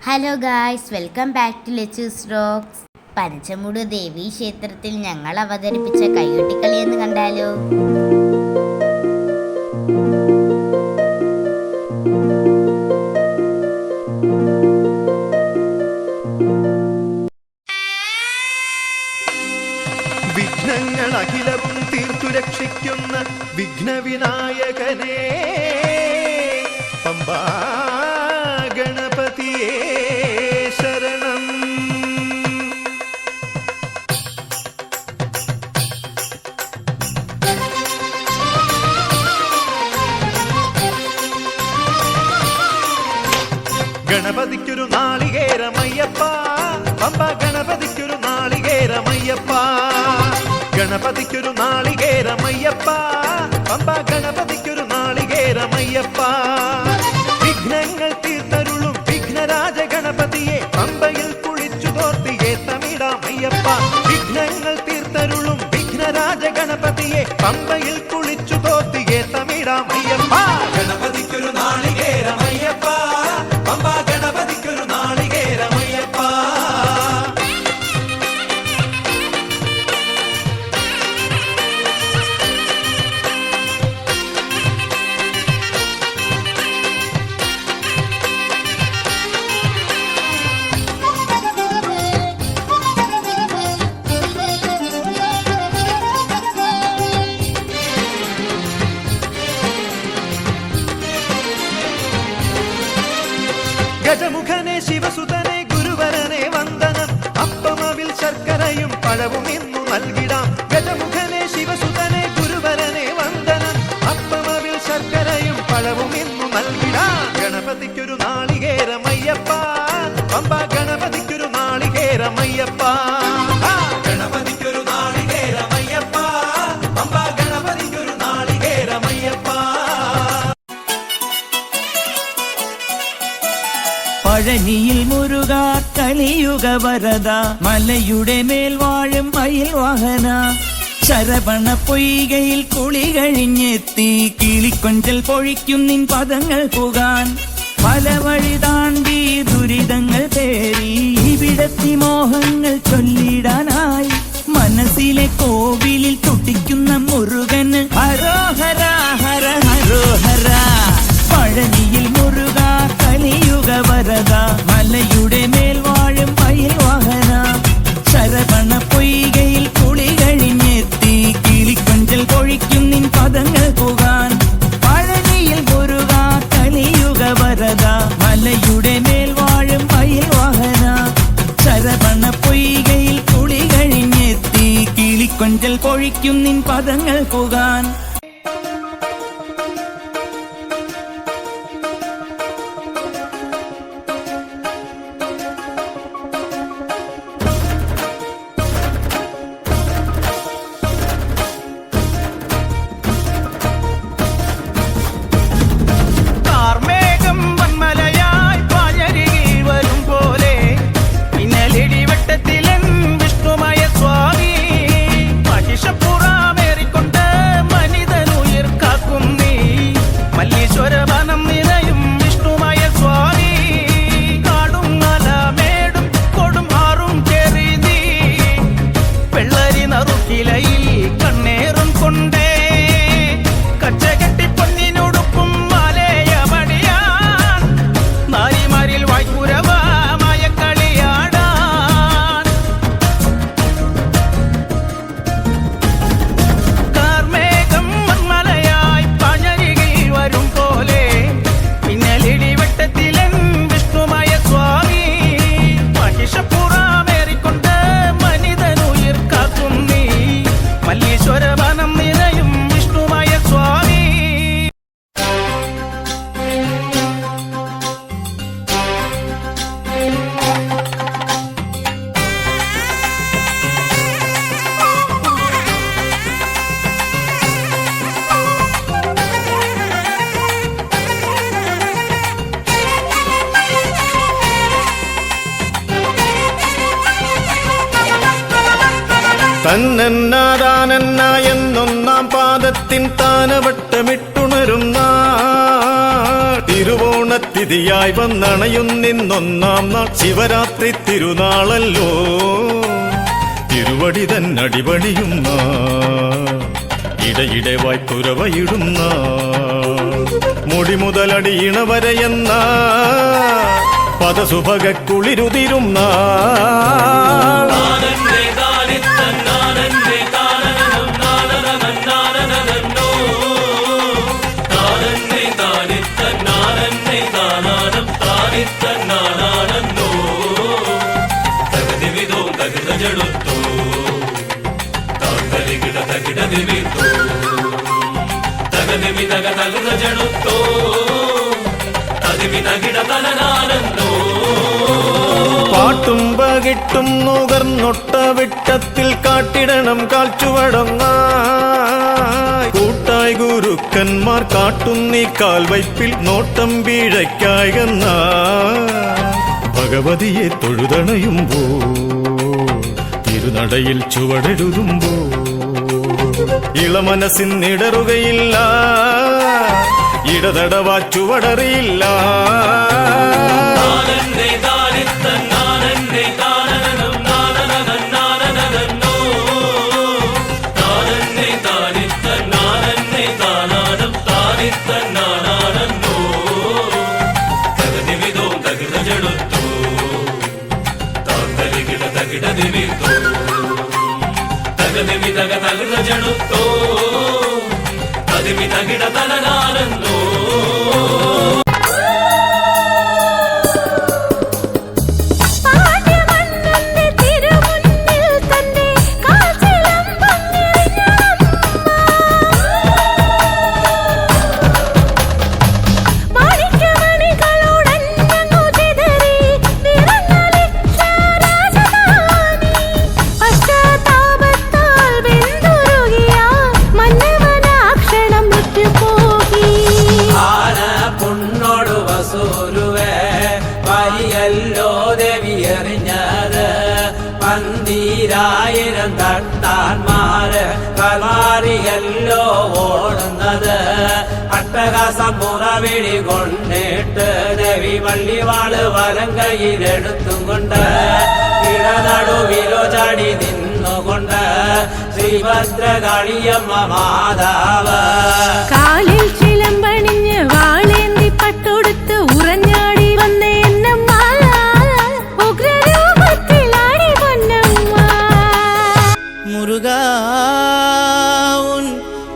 Hello guys, welcome back to Lechus rocks. Panachamoodu Devi ക്ഷേത്രത്തിൽ ഞങ്ങൾ അവതരിപ്പിച്ച കൈകൊട്ടിക്കളി എന്ന് കണ്ടാലോ? വിഘ്നങ്ങൾ അഖിലവും തീർത്തു രക്ഷിക്കുന്ന വിഘ്നവിനായകനേ പമ്പാ ഗണപതിയേ ശരണം. ഗണപതിക്കൊരു നാളികേരമയ്യപ്പ, പമ്പ ഗണപതിക്കൊരു നാളികേരമയ്യപ്പ. ഗണപതിക്കൊരു നാളികേരമയ്യപ്പ, പമ്പ ഗണപതിക്കൊരു നാളികേരമയ്യപ്പ. വിഘ്നങ്ങൾ തീർത്തരുളും വിഘ്നരാജ ഗണപതിയെ പമ്പയിൽ കുളിച്ചു തോർത്തിയെ തമിഴാമയ്യപ്പ. വിഘ്നങ്ങൾ തീർത്തരുളും വിഘ്നരാജ ഗണപതിയെ പമ്പയിൽ കുളിച്ചു തോർത്തിയെ തമിഴാമയ്യപ്പ. ഗണപതിക്കൊരു നാളികേരമയ്യപ്പ, പമ്പ ഗണപതിക്കൊരു നാളികേരമയ്യപ്പ. ഗജമുഖനെ ശിവസുതനെ ഗുരുവരനെ വന്ദനം, അപ്പമവിൽ ശർക്കരയും പഴവും ഇന്നു നൽകിടാം. ഗജമുഖനെ ശിവസുതനെ ഗുരുവരനെ വന്ദനം, അപ്പമവിൽ ശർക്കരയും പഴവും ഇന്നു നൽകിടാം. ഗണപതിക്കൊരു നാളികേരമയ്യപ്പ, പമ്പ ഗണപതിക്കൊരു നാളികേരമയ്യപ്പ. ഗണപതിക്കൊരു നാളികേരമയ്യപ്പ, പമ്പ ഗണപതിക്കൊരു നാളികേരമയ്യപ്പ. പഴനിയിൽ മുരുക കലിയുഗ വരദ, മലയുടെ മേൽ വാഴും മയിൽ വാഹന. ശരവണ പൊയ്കയിൽ കുളി കഴിഞ്ഞെത്തി, കിളിക്കൊഞ്ചൽ പൊഴിക്കും നിൻ പദങ്ങൾ പുകാൻ. പല വഴി താണ്ടി ദുരിതങ്ങൾ തേറി, ഇവിടത്തി മോഹങ്ങൾ ചൊല്ലിടാനായി. മനസ്സിലെ കോവിലിൽ തുടിക്കുന്ന മുരുകന് ഹരോഹര ഹര ഹരോഹര. പഴനിയിൽ മുരുക കലിയുഗ വരദ, മലയുടെ മേൽ വാഴും മയിൽ വാഹന. ശരവണ പൊയ്കയിൽ കുളി കഴിഞ്ഞെത്തി, കിളിക്കൊഞ്ചൽ പൊഴിക്കും നിൻ പദങ്ങൾ പുകാൻ. പഴനിയിൽ മുരുക കലിയുഗ വരദ, മലയുടെ മേൽ വാഴും മയിൽ വാഹന. ശരവണ പൊയ്കയിൽ കുളി കഴിഞ്ഞെത്തി, കിളിക്കൊഞ്ചൽ പൊഴിക്കും നിൻ പദങ്ങൾ പുകാൻ. തന്നന്നാദാനന്ന എന്നൊന്നാം പാദത്തിൻ താനവട്ടമിട്ടുണരും തിരുവോണത്തിൽ തിഥിയായി വന്നണയുന്നിന്നൊന്നാം നാൾ ശിവരാത്രി തിരുനാളല്ലോ തിരുവടി തന്നടിപണിയുന്ന ഇടയിടെ വായ്ത്തുരവയിടുന്ന മുടി മുതലടിയിണ വരെയെന്ന പദസുഭക കുളിരുതിരുന്ന പാട്ടും പകിട്ടും നുകർന്നൊട്ട വിട്ടത്തിൽ കാട്ടിടണം കാൽച്ചുവടങ്ങ കൂട്ടായി ഗുരുക്കന്മാർ കാട്ടുന്നീ കാൽവയ്പിൽ നോട്ടം വീഴയ്ക്കായെന്ന ഭഗവതിയെ തൊഴുതണയുമ്പോ തിരുനടയിൽ ചുവടെഴുതുമ്പോ ഇളമനസ്സിനിടറുകയില്ല ഇടതടവാ ചുവടറിയില്ല പന്തീരായിരം തട്ടാന്മാര് കലാരിയല്ലോ ഓടുന്നത് അട്ടഹാസം മുറവിളി കൊണ്ടിട്ട് ദേവി വള്ളിവാള് വലം കയ്യിലെടുത്തും കൊണ്ട് ഇടനടുവിലോ ചാടി നിന്നുകൊണ്ട് ശ്രീഭദ്രകാളിയമ്മ മാതാവ് കാലിൽ ചിലമ്പണിഞ്ഞ് വാളേന്തി പട്ടൊടുത്ത് ഉറഞ്ഞാടി വന്ന എന്നമ്മ ഉഗ്രരൂപത്തിലാടി പൊന്നമ്മ முருகா உன்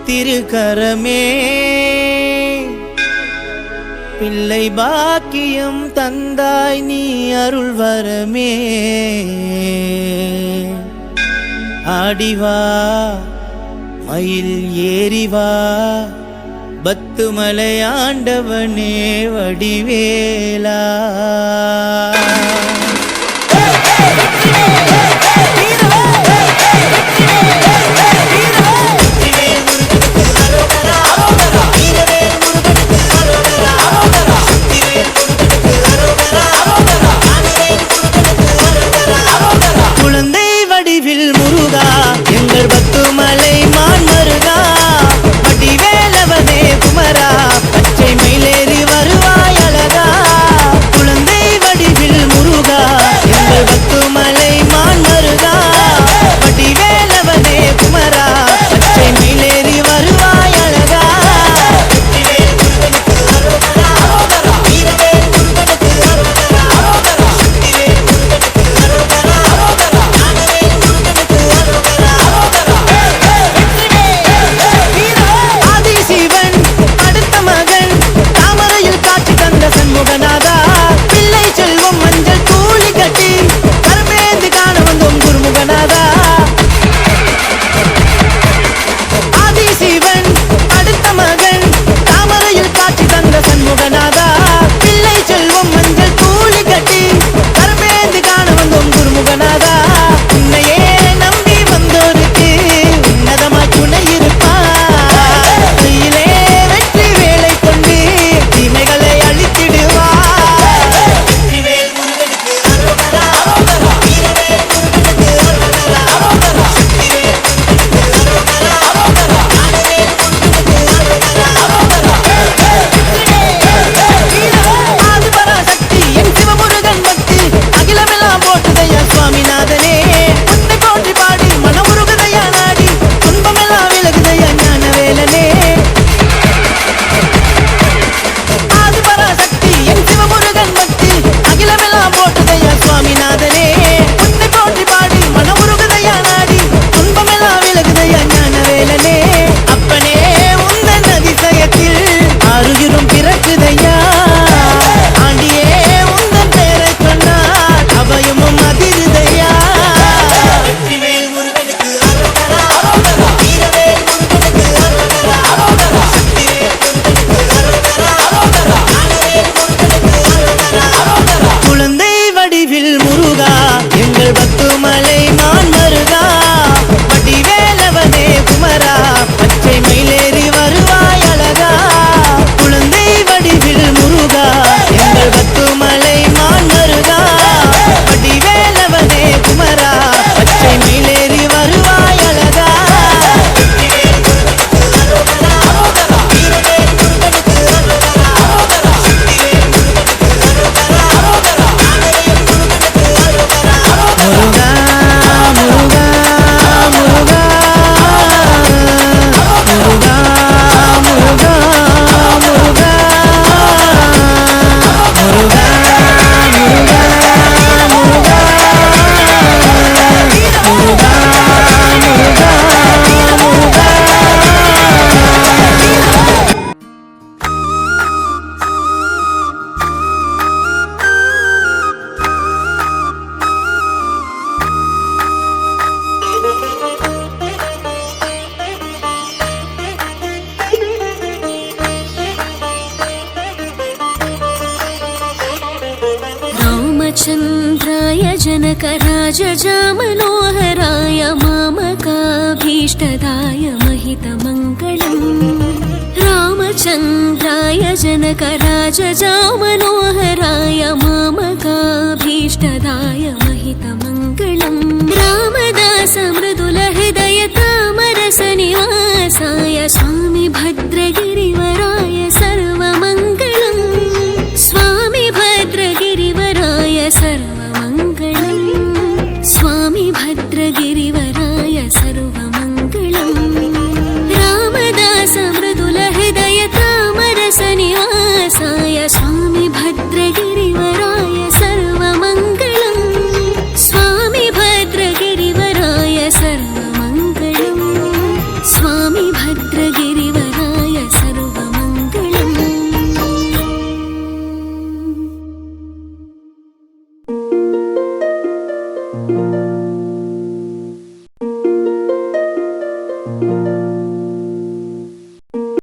திருக்கரமே பிள்ளை பாக்கியம் தந்தாய் நீ அருள் வரமே ஆடிவா மயில் ஏறிவா பத்துமலையாண்டவனே வடிவேலா குழந்தை வடிவில் முருகா எங்கள் பத்துமலை மான் மருகா வடிவேலவனே குமரா பச்சை மயிலேறி வருவாய் அழகா குழந்தை முருகா எங்கள் பத்துமலை மான் மருகா வடிவேலவனே குமரா பச்சை மயிலேறி வருவாய் அழகா குழந்தை வடிவில் முருகா எங்கள் பத்துமலை மான் மருகா வடிவேலவனே குமரா பச்சை மயிலேறி வருவாய் அழகா முருகா முருகா முருகா முருகா முருகா முருகா முருகா रामचन्द्राय जनकराजजामनोहराय मामकाभीष्टदाय महितमङ्गलम् रामचन्द्राय जनकराजजामनोहराय मामकाभीष्टदाय महितमङ्गलम् रामदास मृदुलहृदय तामरसनिवासाय स्वामी भद्रगिरिवराय सर्वमङ्गलम् स्वामी भद्रगिरिवराय सर्वमङ्गलम् स्वामी भद्रगिरिवराय सर्वमङ्गलम् रामदास मृदुलहृदय तामरसनिवासाय स्वामी भद्रगिरिवराय सर्वमङ्गलम् स्वामी भद्रगिरिवराय सर्वमङ्गलम् स्वामी भद्रगिरिवराय सर्वमङ्गलम्